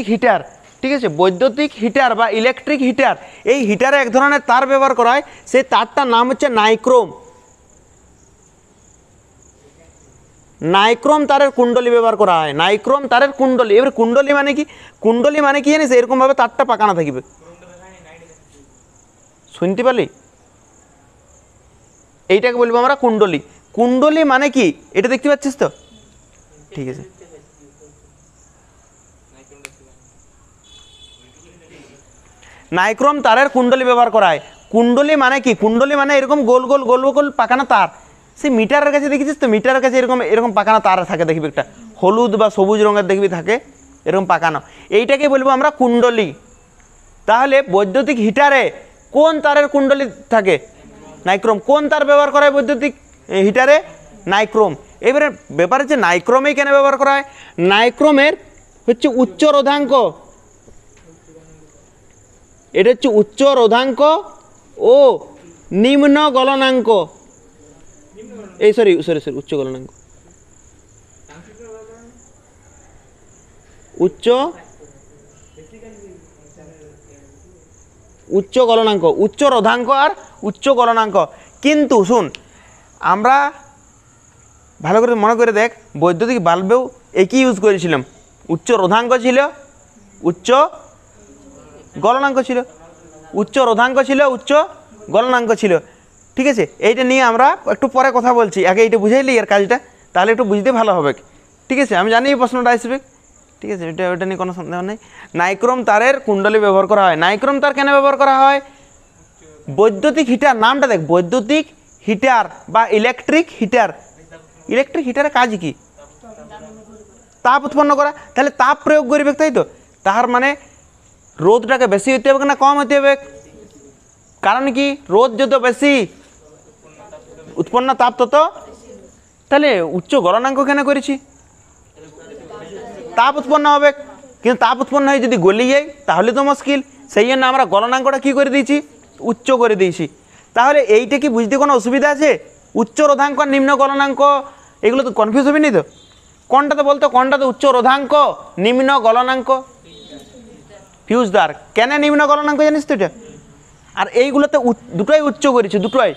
Heater, ঠিক আছে, বৈদ্যুতিক হিটার বা ইলেকট্রিক হিটার, এই হিটারে এক ধরনের তার ব্যবহার করা হয়, সেই তারটার নাম হচ্ছে নাইক্রোম। নাইক্রোম তারের কুণ্ডলী ব্যবহার করা হয়, নাইক্রোম তারের কুণ্ডলী। এবার কুণ্ডলী মানে কি, কুণ্ডলী মানে কি জানিস, এরকমভাবে তারটা পাকানো থাকবে, শুনতে পারলি, এইটাকে বলবো আমরা কুণ্ডলী। কুণ্ডলী মানে কি এটা দেখতে পাচ্ছিস তো, ঠিক আছে। নাইক্রোম তারের কুণ্ডলী ব্যবহার করা হয়। কুণ্ডলী মানে কি, কুণ্ডলী মানে এরকম গোল গোল গোল গোল পাকানো তার, সেই মিটারের কাছে দেখেছিস তো, মিটারের কাছে এরকম এরকম পাকানো তার থাকে, দেখবি একটা হলুদ বা সবুজ রঙের দেখবি থাকে এরকম পাকানো, এইটাকে বলবো আমরা কুণ্ডলী। তাহলে বৈদ্যুতিক হিটারে কোন তারের কুণ্ডলী থাকে, নাইক্রোম। কোন তার ব্যবহার করা হয় বৈদ্যুতিক হিটারে, নাইক্রোম। এবারে ব্যাপার হচ্ছে নাইক্রোমেই কেন ব্যবহার করা হয়, নাইক্রোমের হচ্ছে উচ্চ রোধাঙ্ক, এটা হচ্ছে উচ্চ রোধাঙ্ক ও নিম্ন গলনাঙ্ক, এই সরি সরি সরি উচ্চ গলনাঙ্ক, উচ্চ উচ্চ গলনাঙ্ক, উচ্চ রোধাঙ্ক আর উচ্চ গলনাঙ্ক। কিন্তু শুন, আমরা ভালো করে মনে করে দেখ, বৈদ্যুতিক বাল্বেও একই ইউজ করেছিলাম, উচ্চ রোধাঙ্ক ছিল, উচ্চ গলনাঙ্ক ছিল, উচ্চ রোধাঙ্ক ছিল, উচ্চ গলনাঙ্ক ছিল, ঠিক আছে। এইটা নিয়ে আমরা একটু পরে কথা বলছি, আগে এইটা বুঝাইলি এর কাজটা, তাহলে একটু বুঝতে ভালো হবে, ঠিক আছে। আমি জানি এই প্রশ্নটা আসবে, ঠিক আছে, এটা নিয়ে কোনো সন্দেহ নেই। নাইক্রোম তারের কুণ্ডলী ব্যবহার করা হয়। নাইক্রোম তার কেন ব্যবহার করা হয়, বৈদ্যুতিক হিটার, নামটা দেখ, বৈদ্যুতিক হিটার বা ইলেকট্রিক হিটার। ইলেকট্রিক হিটারের কাজ কি, তাপ উৎপন্ন করা, তাহলে তাপ প্রয়োগ করবে, তাই তো। তার মানে রোদটাকে বেশি হতে হবে না কম হতে হবে, কারণ কি রোদ যত বেশি উৎপন্ন তাপ তত, তাহলে উচ্চ গলনাঙ্ক কেন করেছি, তাপ উৎপন্ন হবে। কিন্তু তাপ উৎপন্ন হয়ে যদি গলে যায় তাহলে তো মুশকিল, সেই জন্য আমরা গলনাঙ্কটা কী করে দিয়েছি, উচ্চ করে দিয়েছি। তাহলে এইটা কি বুঝতে কোনো অসুবিধা আছে, উচ্চ রোধাঙ্ক নিম্ন গলনাঙ্ক, এগুলো তো কনফিউজ হবে নি তো, কোনটা তো বলতো, কোনটা তো উচ্চ রোধাঙ্ক নিম্ন গলনাঙ্ক, ফিউজদার কেন নিম্ন গলনাঙ্ক জানিস তো এটা। আর এইগুলোতে দুটোই উচ্চ করেছে, দুটোই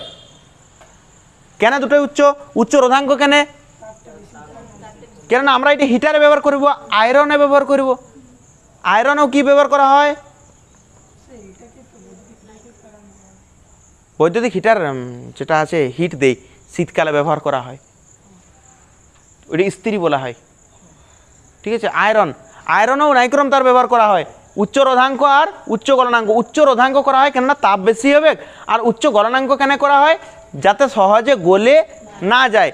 কেন, দুটোই উচ্চ, উচ্চ রোধাঙ্ক কেন, কেননা আমরা এটা হিটারে ব্যবহার করব, আয়রনে ব্যবহার করব। আয়রনেও কি ব্যবহার করা হয়, বৈদ্যুতিক হিটার যেটা আছে হিট দেই, শীতকালে ব্যবহার করা হয়, ওইটা ইস্ত্রি বলা হয়, ঠিক আছে। আয়রন, আয়রনেও নাইক্রোম তার ব্যবহার করা হয়, উচ্চ রোধাঙ্ক আর উচ্চ গলনাঙ্ক। উচ্চ রোধাঙ্ক করা হয় কেননা তাপ বেশি হবে, আর উচ্চ গলনাঙ্ক কেন করা হয়, যাতে সহজে গলে না যায়,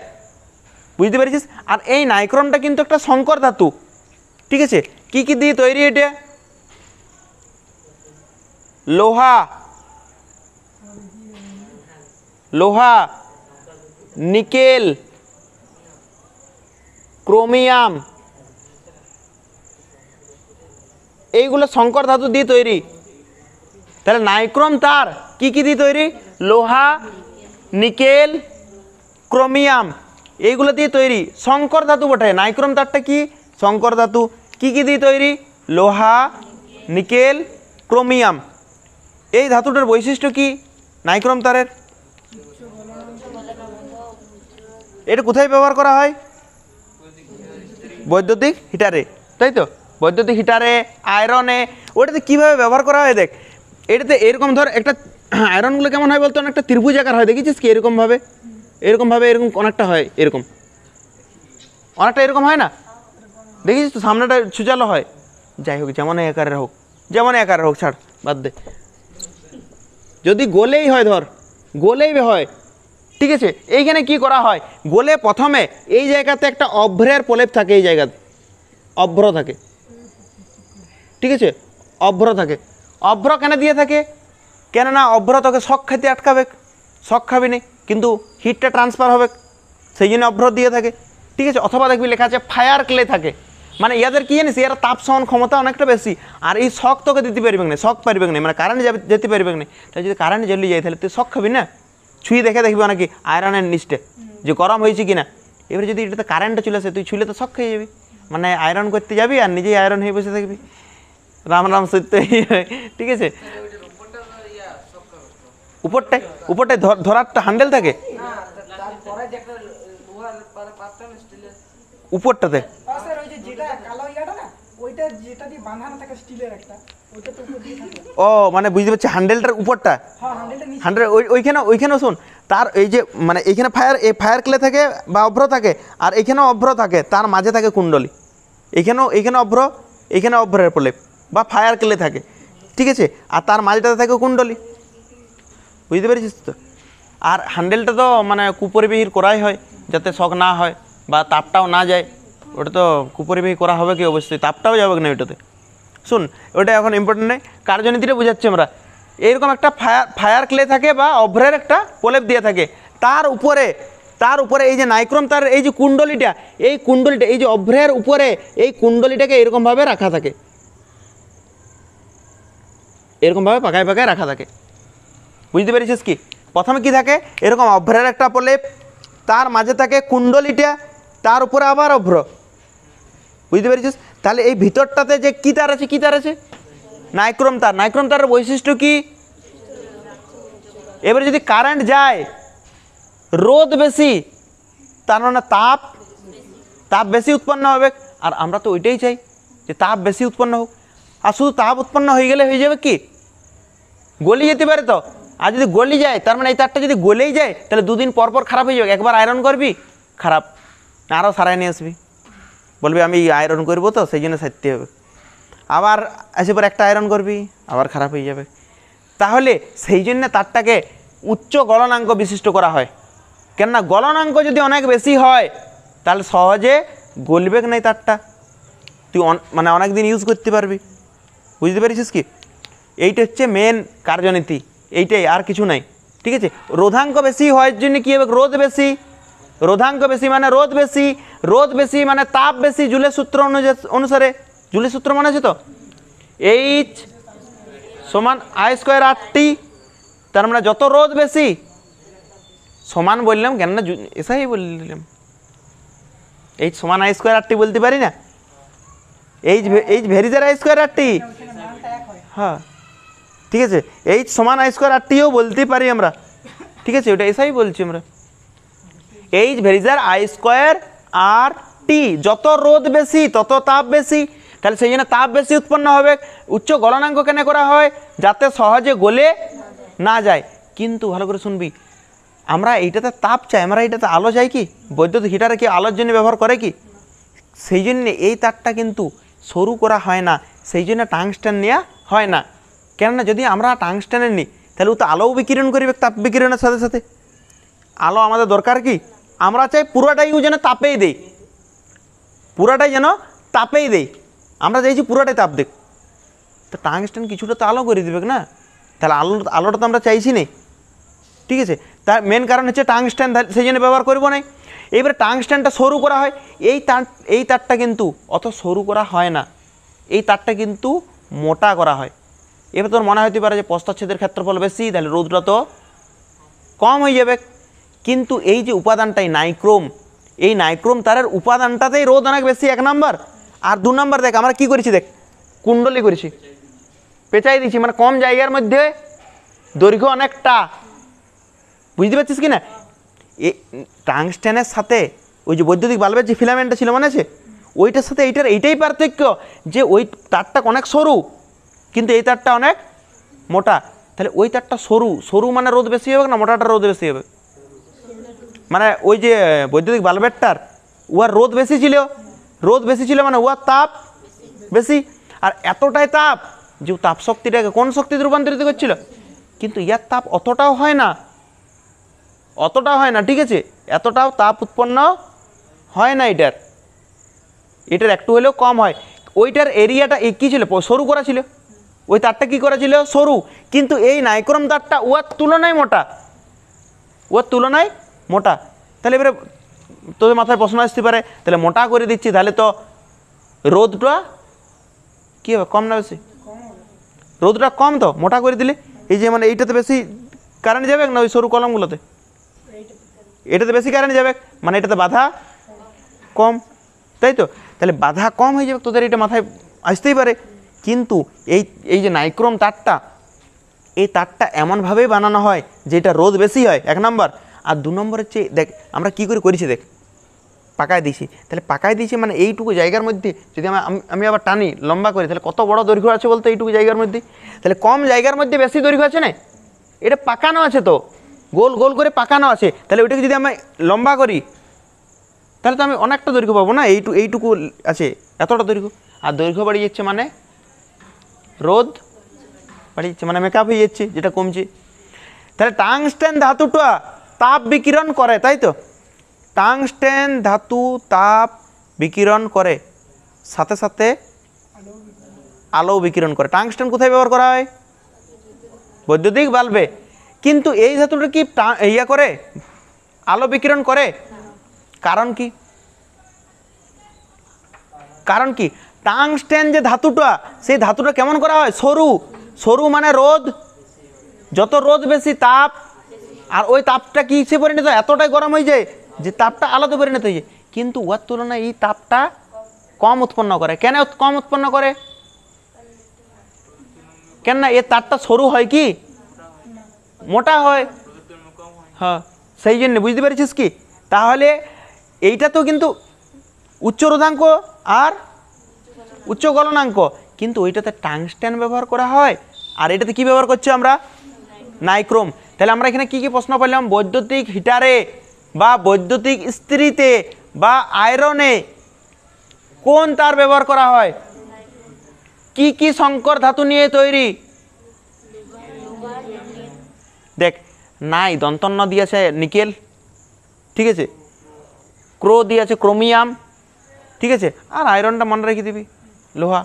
বুঝতে পেরেছিস। আর এই নাইক্রোমটা কিন্তু একটা সংকর ধাতু, ঠিক আছে। কি কি দিয়ে তৈরি এটা, লোহা, লোহা, নিকেল, ক্রোমিয়াম, এইগুলো সংকর ধাতু দিয়ে তৈরি। তাহলে নাইক্রোম তার কি কি দিয়ে তৈরি, লোহা, নিকেল, ক্রোমিয়াম, এইগুলো দিয়ে তৈরি, সংকর ধাতু বটে। নাইক্রোম তারটা কি, সংকর ধাতু। কি কি দিয়ে তৈরি, লোহা, নিকেল, ক্রোমিয়াম। এই ধাতুটার বৈশিষ্ট্য কি নাইক্রোম তারের, এটা কোথায় ব্যবহার করা হয়, বৈদ্যুতিক হিটারে, তাই তো। বৈদ্যুতিক হিটারে, আয়রনে, ওটাতে কীভাবে ব্যবহার করা হয় দেখ, এটাতে এরকম ধর একটা আয়রনগুলো কেমন হয় বলতো, অনেকটা ত্রিভুজ আকার হয়, দেখেছিস কি এরকমভাবে, এরকমভাবে এরকম অনেকটা হয়, এরকম অনেকটা এরকম হয় না, দেখেছিস তো, সামনেটা ছুচালো হয়। যাই হোক, যেমন আকারের হোক, যেমন আকারের হোক, ছাড় বাদ দে, যদি গোলেই হয়, ধর গোলেই হয়, ঠিক আছে। এইখানে কি করা হয়, গোলে প্রথমে এই জায়গাতে একটা অভ্রের প্রলেপ থাকে, এই জায়গাতে অভ্র থাকে, ঠিক আছে, অভ্র থাকে। অভ্র কেন দিয়ে থাকে, কেননা অভ্র তোকে শক খাইতে আটকাবে, শক খাবি নি কিন্তু হিটটা ট্রান্সফার হবে, সেই জন্য অভ্র দিয়ে থাকে, ঠিক আছে। অথবা দেখবি লেখা আছে ফায়ার ক্লে থাকে, মানে ইয়াদের কি জানিস, এর তাপ সহন ক্ষমতা অনেকটা বেশি, আর এই শক তোকে দিতে পারবে না, শক পারবে না, মানে কারেন্ট যেতে পারবে না। তাই যদি কারেন্ট জ্বলি যায় তাহলে তুই শক খাবি না, ছুঁয়ে দেখে দেখবি অনেকে আয়রনের নিচে যে গরম হয়েছে কিনা। এবারে যদি এটাতে কারেন্টটা চলে আসে, তুই ছুঁলে তো শক খেয়ে যাবি, মানে আয়রন করতে যাবি আর নিজেই আয়রন হয়ে বসে থাকবি, রাম রাম সত্য, ঠিক আছে। উপরটায় উপরটায় ধরার হ্যান্ডেল থাকে উপরটাতে। ও মানে বুঝতে পারছি, হ্যান্ডেলটার উপরটা, হ্যান্ডেল ওইখানেও শোন, তার এই যে মানে এইখানে ফায়ার ক্লে থাকে বা অভ্র থাকে, আর এইখানেও অভ্র থাকে, তার মাঝে থাকে কুণ্ডলী। এইখানে অভ্র, এইখানে অভ্রের প্রলেপ বা ফায়ার ক্লে থাকে, ঠিক আছে, আর তার মাঝেটাতে থাকে কুণ্ডলী, বুঝতে পেরেছিস তো। আর হ্যান্ডেলটা তো মানে কুপরিবাহীর করাই হয় যাতে শক না হয় বা তাপটাও না যায়, ওটা তো কুপরিবাহী করা হবে কি, অবশ্যই তাপটাও যাবে না ওইটাতে। শুন, ওটা এখন ইম্পর্টেন্ট নেই, কার্যনীতিটা বুঝাচ্ছি আমরা। এইরকম একটা ফায়ার ক্লে থাকে বা অভ্রের একটা প্রলেপ দিয়ে থাকে, তার উপরে এই যে নাইক্রোম, তার এই যে কুণ্ডলীটা, এই যে অভ্রের উপরে এই কুণ্ডলীটাকে এরকমভাবে রাখা থাকে, এরকমভাবে পাকায় পাকায় রাখা থাকে, বুঝতে পেরেছিস কি। প্রথমে কি থাকে, এরকম অভ্রের একটা প্রলেপ, তার মাঝে থাকে কুণ্ডলীটা, তার উপরে আবার অভ্র, বুঝতে পেরেছিস। তাহলে এই ভিতরটাতে যে কী তার আছে, নাইক্রোম তারের বৈশিষ্ট্য কি, এবারে যদি কারেন্ট যায়, রোদ বেশি, তার মানে তাপ বেশি উৎপন্ন হবে, আর আমরা তো ওইটাই চাই যে তাপ বেশি উৎপন্ন হোক। আর শুধু তাপ উৎপন্ন হয়ে গেলে হয়ে যাবে কি, গলি যেতে পারে তো। আর যদি গলি যায়, তার মানে এই তারটা যদি গলেই যায়, তাহলে দুদিন পর পর খারাপ হয়ে যাবে। একবার আয়রন করবি খারাপ, আরও সারাই নিয়ে আসবি, বলবি আমি আয়রন করবো তো সেই জন্য সারতে হবে, আবার আসে পর একটা আয়রন করবি, আবার খারাপ হয়ে যাবে। তাহলে সেই জন্য তারটাকে উচ্চ গলনাঙ্ক বিশিষ্ট করা হয়। কেননা গলনাঙ্ক যদি অনেক বেশি হয়, তাহলে সহজে গলবে নাই তারটা, তুই মানে অনেক দিন ইউজ করতে পারবি, বুঝতে পেরেছিস কি। এইটা হচ্ছে মেন কার্যনীতি, এইটাই, আর কিছু নাই, ঠিক আছে। রোধাঙ্ক বেশি হওয়ার জন্য কী হবে, রোধাঙ্ক বেশি মানে রোদ বেশি মানে তাপ বেশি, জুলের সূত্র অনুসারে, জুলের সূত্র মনে আছে তো, H সমান I²RT, তার মানে যত রোদ বেশি, সমান বললাম কেন না, এসাই বললাম, H সমান I²RT বলতে পারি না, H ভেরিজার I²RT, হ্যাঁ ঠিক আছে, H সমান I²RTও বলতে পারি আমরা, ঠিক আছে, ওটা এসাই বলছি আমরা, H ভেরিজার I²RT, যত রোদ বেশি তত তাপ বেশি, তাহলে সেই জন্য তাপ বেশি উৎপন্ন হবে। উচ্চ গলনাঙ্ক কেন করা হয়, যাতে সহজে গলে না যায়। কিন্তু ভালো করে শুনবি, আমরা এইটাতে তাপ চাই, আমরা এইটাতে আলো চাই কি, বৈদ্যুতিক হিটারে কি আলোর জন্য ব্যবহার করে কি, সেই জন্যে এই তারটা কিন্তু সরু করা হয় না, সেই জন্য টাংস্টেন নেওয়া হয় না। কেননা যদি আমরা টাংস্টেনের নিই, তাহলে ও তো আলোও বিকিরণ করবে, তাপ বিকিরণের সাথে সাথে আলো আমাদের দরকার কি, আমরা চাই পুরোটাই ও যেন তাপেই দেই, আমরা চাইছি পুরোটাই তাপ দেখ, তো টাংস্টেন কিছুটা তো আলো করে দেবে না, তাহলে আলোটা তো আমরা চাইছি না, ঠিক আছে। তার মেন কারণ হচ্ছে টাংস্টেন, সেই জন্য ব্যবহার করবো না। এইবারে টাংস্টেনটা সরু করা হয়, এই তারটা কিন্তু অত সরু করা হয় না, এই তারটা কিন্তু মোটা করা হয়। এবার তোর মনে হতে পারে যে প্রস্থচ্ছেদের ক্ষেত্রফল বেশি, তাহলে রোদটা তো কম হয়ে যাবে, কিন্তু এই যে উপাদানটাই নাইক্রোম, এই নাইক্রোম তারের উপাদানটাতেই রোদ অনেক বেশি, 1 নম্বর। আর 2 নম্বর দেখ আমরা কি করেছি, দেখ কুণ্ডলী করেছি, পেঁচাই দিচ্ছি, মানে কম জায়গার মধ্যে দৈর্ঘ্য অনেকটা, বুঝতে পারছিস কি না। টাংস্টেনের সাথে ওই যে বৈদ্যুতিক বাল্বের যে ফিলামেন্টটা ছিল মনে আছে, ওইটার সাথে এইটাই পার্থক্য, যে ওই তারটা অনেক সরু কিন্তু এই তারটা অনেক মোটা। তাহলে ওই তারটা সরু মানে রোদ বেশি হবে না, মোটাটা রোদ বেশি হবে, মানে ওই যে বৈদ্যুতিক বাল্বেরটার উহার রোদ বেশি ছিল মানে উহার তাপ বেশি, আর এতটাই তাপ যে তাপ শক্তিটাকে কোন শক্তিতে রূপান্তরিত করছিল, কিন্তু ইয়ার তাপ অতটাও হয় না, ঠিক আছে, এতটাও তাপ উৎপন্ন হয় না, এটার একটু হলেও কম হয়। ওইটার এরিয়াটা কী ছিল, সরু করা ছিল, ওই তারটা কী করা ছিল, সরু, কিন্তু এই নাইক্রোম তারটা উহার তুলনায় মোটা, তাহলে এবারে তোদের মাথায় প্রশ্ন আসতে পারে, তাহলে মোটা করে দিচ্ছি, তাহলে তো রোদটা কী হবে, কম না বেশি, রোদটা কম, তো মোটা করে দিলে এই যে মানে এইটাতে বেশি কারেন্ট যাবে না, ওই সরু কলমগুলোতে এটাতে বেশি কারেন্ট যাবে, মানে এটাতে বাধা কম, তাই তো, তাহলে বাধা কম হয়ে যাবে, তোদের এটা মাথায় আসতেই পারে। কিন্তু এই এই যে নাইক্রোম তারটা, এই তারটা এমনভাবেই বানানো হয় যেটা রোদ বেশি হয়, 1 নম্বর। আর 2 নম্বর হচ্ছে দেখ আমরা কী করে করেছি, দেখ পাকায় দিয়েছি। তাহলে পাকায় দিয়েছি মানে এইটুকু জায়গার মধ্যে যদি আমি আবার টানি লম্বা করি, তাহলে কত বড় দৈর্ঘ্য আছে বলতো এইটুকু জায়গার মধ্যে। তাহলে কম জায়গার মধ্যে বেশি দৈর্ঘ্য আছে না, এটা পাকানো আছে তো, গোল গোল করে পাকানো আছে। তাহলে ওইটাকে যদি আমি লম্বা করি তাহলে তো আমি অনেকটা দৈর্ঘ্য পাবো না, এইটুকু আছে এতটা দৈর্ঘ্য। আর দৈর্ঘ্য বাড়িয়ে যাচ্ছে মানে রোদ বাড়িয়ে যাচ্ছে, মানে মেকআপ হয়ে যাচ্ছে, যেটা কমছে। তাহলে টাংস্টেন ধাতুটা তাপ বিকিরণ করে, তাই তো, টাংস্টেন ধাতু তাপ বিকিরণ করে, সাথে সাথে আলো বিকিরণ করে। টাংস্টেন কোথায় ব্যবহার করা হয়? বৈদ্যুতিক বাল্বে। কিন্তু এই ধাতুটা কি ইয়া করে, আলো বিকিরণ করে? কারণ কি? কারণ কি? টাংস্টেন যে ধাতুটা, সেই ধাতুটা কেমন করা হয়? সরু। সরু মানে রোদ, যত রোদ বেশি তাপ, আর ওই তাপটা কি হিসেবে পরিণত হয়, এতটাই গরম হয়ে যায় যে তাপটা আলোতে পরিণত হয়ে যায়। কিন্তু ওর তুলনায় এই তাপটা কম উৎপন্ন করে। কেন কম উৎপন্ন করে? কেন না, এর তারটা সরু হয় কি মোটা হয়? হ্যাঁ, সেই জন্য, বুঝতে পেরেছিস কি? তাহলে এইটা তো কিন্তু উচ্চ রোধাঙ্ক আর উচ্চ গলনাঙ্ক, কিন্তু ওইটাতে টাংস্টেন ব্যবহার করা হয়, আর এটাতে কি ব্যবহার করছি আমরা? নাইক্রোম। তাহলে আমরা এখানে কি কি প্রশ্ন পেলাম? বৈদ্যুতিক হিটারে বা বৈদ্যুতিক ইস্ত্রিতে বা আয়রনে কোন তার ব্যবহার করা হয়? কি কি সংকর ধাতু নিয়ে তৈরি? দেখ, নাই দন্তন্য দিয়েছে নিকেল, ঠিক আছে, ক্রো দিয়েছে ক্রোমিয়াম, ঠিক আছে, আর আয়রনটা মনে রেখে দিবি লোহা।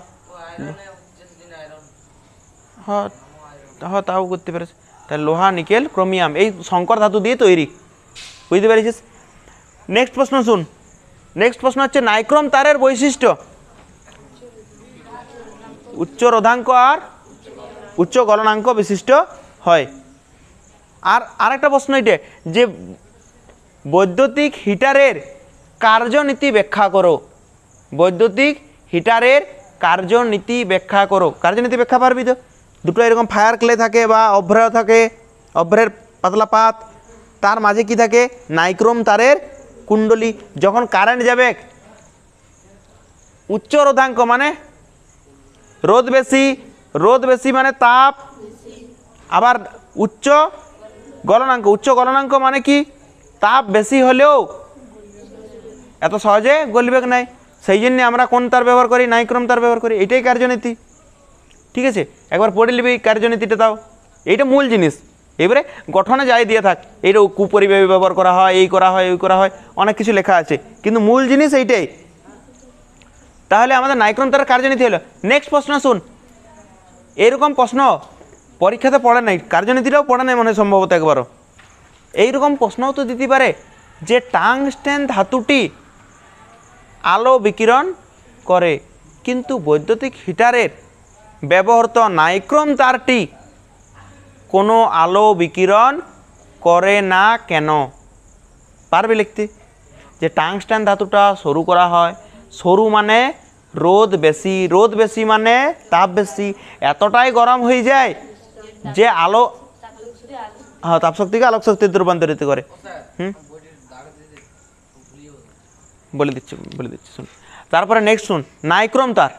হ্যাঁ হ্যাঁ, তাও করতে পারিস। তাহলে লোহা, নিকেল, ক্রোমিয়াম এই সংকর ধাতু দিয়ে তৈরি, বুঝতে পেরেছিস? নেক্সট প্রশ্ন শুন। নেক্সট প্রশ্ন হচ্ছে নাইক্রোম তারের বৈশিষ্ট্য। উচ্চ রোধাঙ্ক আর উচ্চ গলনাঙ্ক বিশিষ্ট হয়। আর আরেকটা প্রশ্ন এটা যে বৈদ্যুতিক হিটারের কার্যনীতি ব্যাখ্যা করো। বৈদ্যুতিক হিটারের কার্যনীতি ব্যাখ্যা করো। কার্যনীতি ব্যাখ্যা পারবি তো? দুটো এরকম ফায়ার ক্লে থাকে বা অভ্র থাকে, অভ্রের পাতলা পাত, তার মাঝে কি থাকে? নাইক্রোম তারের কুণ্ডলী। যখন কারেন্ট যাবে, উচ্চ রোধাঙ্ক মানে রোদ বেশি, রোদ বেশি মানে তাপ, আবার উচ্চ গলনাঙ্ক, উচ্চ গলনাঙ্ক মানে কি? তাপ বেশি হলেও এত সহজে গলবে নাই, সেই জন্য আমরা কোন তার ব্যবহার করি? নাইক্রোম তার ব্যবহার করি। এটাই কার্যনীতি, ঠিক আছে? একবার পড়ে নিবি কার্যনীতিটা, তাও এইটা মূল জিনিস। এবারে গঠনে যাই দিয়ে থাক, এইটা কুপরিবাহী ব্যবহার করা হয়, এই করা হয়, ওই করা হয়, অনেক কিছু লেখা আছে, কিন্তু মূল জিনিস এইটাই। তাহলে আমাদের নাইক্রোম তারের কার্যনীতি হলো। নেক্সট প্রশ্ন শুন। এইরকম প্রশ্ন পরীক্ষাতে পড়ে নাই, কার্যনীতিটাও পড়ে নাই মনে হয় সম্ভবত একবারও। এইরকম প্রশ্নও তো দিতে পারে যে টাংস্টেন ধাতুটি আলো বিকিরণ করে, কিন্তু বৈদ্যুতিক হিটারের ব্যবহৃত নাইক্রোম তারটি কোনো আলো বিকিরণ করে না কেন? পারবে লিখতে যে টাংস্টেন ধাতুটা সরু করা হয়, সরু মানে রোদ বেশি, রোদ বেশি মানে তাপ বেশি, এতটাই গরম হয়ে যায় যে আলো, হ্যাঁ, তাপশক্তিকে আলোক শক্তিতে রূপান্তরিত করে। বলে দিচ্ছি শুন। তারপরে নেক্সট শুন, নাইক্রোম তার।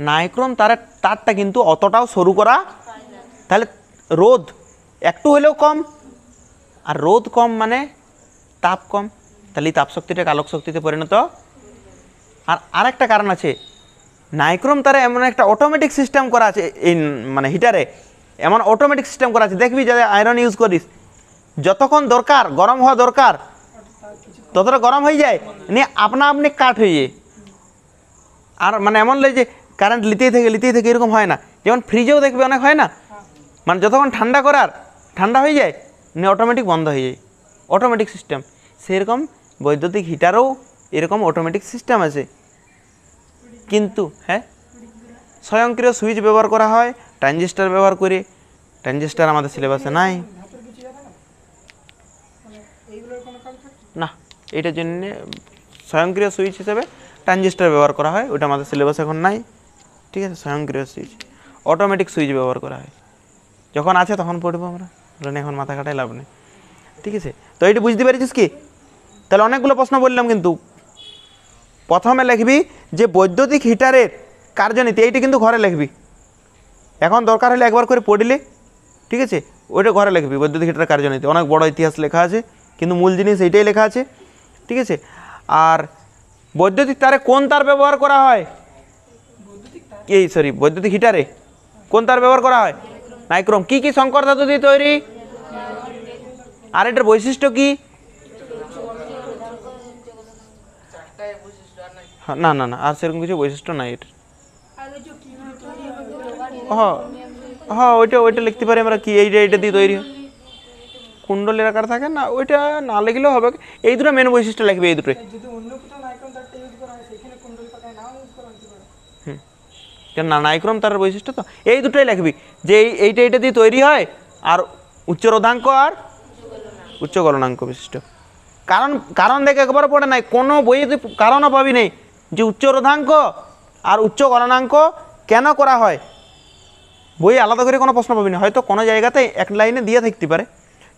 নাইক্রোম তারের তারটা কিন্তু অতটাও সরু করা, তাহলে রোদ একটু হলেও কম, আর রোদ কম মানে তাপ কম, তাহলে এই তাপশক্তিটাকে আলোক শক্তিতে পরিণত। আর আরেকটা কারণ আছে, নাইক্রোম তারে এমন একটা অটোমেটিক সিস্টেম করা আছে, এই মানে হিটারে এমন অটোমেটিক সিস্টেম করা আছে, দেখবি যাতে আয়রন ইউজ করিস, যতক্ষণ দরকার গরম হওয়া দরকার ততটা গরম হয়ে যায়, নিয়ে আপনা আপনি কাট হয়ে যায়। আর মানে এমন লাগে যে কারেন্ট লিতেই থেকে এরকম হয় না। যেমন ফ্রিজেও দেখবে অনেক হয় না, মানে যতক্ষণ ঠান্ডা করার ঠান্ডা হয়ে যায়, নিয়ে অটোমেটিক বন্ধ হয়ে যায়, অটোমেটিক সিস্টেম। সেরকম বৈদ্যুতিক হিটারও এরকম অটোমেটিক সিস্টেম আছে, কিন্তু হ্যাঁ স্বয়ংক্রিয় সুইচ ব্যবহার করা হয়, ট্রানজিস্টার ব্যবহার করে। ট্রানজিস্টার আমাদের সিলেবাসে নাই না, এটার জন্য স্বয়ংক্রিয় সুইচ হিসেবে ট্রানজিস্টার ব্যবহার করা হয়, ওটা আমাদের সিলেবাস এখন নাই। ঠিক আছে, স্বয়ংক্রিয় সুইচ, অটোমেটিক সুইচ ব্যবহার করা হয়। যখন আছে তখন পড়বো আমরা, এখন মাথা কাটাই লাভ নেই। ঠিক আছে, তো এইটা বুঝতে পেরেছিস কি? তাহলে অনেকগুলো প্রশ্ন বললাম, কিন্তু প্রথমে লিখবি যে বৈদ্যুতিক হিটারের কার্যনীতি, এইটা কিন্তু ঘরে লিখবি। এখন দরকার হলে একবার করে পড়লে, ঠিক আছে, ওইটা ঘরে লিখবি। বৈদ্যুতিক হিটারের কার্যনীতি অনেক বড় ইতিহাস লেখা আছে, কিন্তু মূল জিনিস এইটাই লেখা আছে। ঠিক আছে, আর বৈদ্যুতিক তারে কোন তার ব্যবহার করা হয়? বৈদ্যুতিক হিটারে কোন তার ব্যবহার করা হয়? নাইক্রোম। কি কি সংকর ধাতু দিয়ে তৈরি? আর এটার বৈশিষ্ট্য কি? না না না, আর সেরকম কিছু বৈশিষ্ট্য নাই এটার। হ্যাঁ হ্যাঁ, ওইটা লিখতে পারি আমরা, কি এইটা দিয়ে তৈরি হয়, কুণ্ডলের আকার থাকে না, ওইটা না লিখলেও হবে। এই দুটো মেন বৈশিষ্ট্য লিখবে, এই দুটোই। কেন না, নাইক্রোম তার বৈশিষ্ট্য তো এই দুটোই লিখবি, যে এইটা দিয়ে তৈরি হয়, আর উচ্চ রোধাঙ্ক আর উচ্চ গলনাঙ্ক বিশিষ্ট। কারণ দেখে একবার পড়ে নাই, কোনো বইয়ে তুই কারণও পাবি নেই যে উচ্চ রোধাঙ্ক আর উচ্চ গলনাঙ্ক কেন করা হয়। বই আলাদা করে কোনো প্রশ্ন পাবি না, হয়তো কোনো জায়গাতে এক লাইনে দিয়ে থাকতে পারে,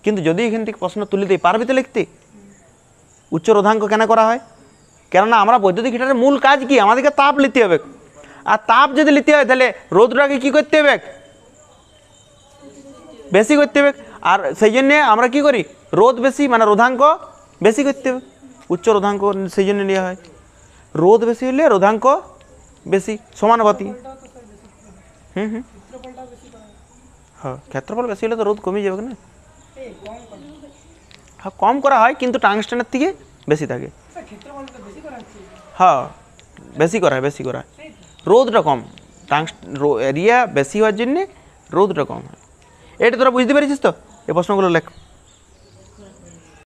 কিন্তু যদি এখান থেকে প্রশ্ন তুলে দিই, পারবি তো লিখতে উচ্চ রোধাঙ্ক কেন করা হয়। কেননা আমরা বৈদ্যুতিক হিটারের মূল কাজ কি? আমাদেরকে তাপ নিতে হবে, আর তাপ যদি নিতে হয় তাহলে রোদটাকে কী করতে হবে? বেশি করতে হবে। আর সেই জন্যে আমরা কি করি? রোদ বেশি মানে রোধাঙ্ক বেশি করতে হবে, উচ্চ রোধাঙ্ক সেই জন্য নেওয়া হয়। রোদ বেশি হলে রোধাঙ্ক বেশি, সমানুপাতি। হ্যাঁ, ক্ষেত্রফল বেশি হলে তো রোদ কমে যাবে না। হ্যাঁ, কম করা হয়, কিন্তু টাংস্টেনের থেকে বেশি থাকে। হ্যাঁ, বেশি করা হয়, রোদটা কম, এরিয়া বেশি হওয়ার জন্যে রোদটা কম হয়। এটা তোরা বুঝতে পেরেছিস তো? এই প্রশ্নগুলো লেখ।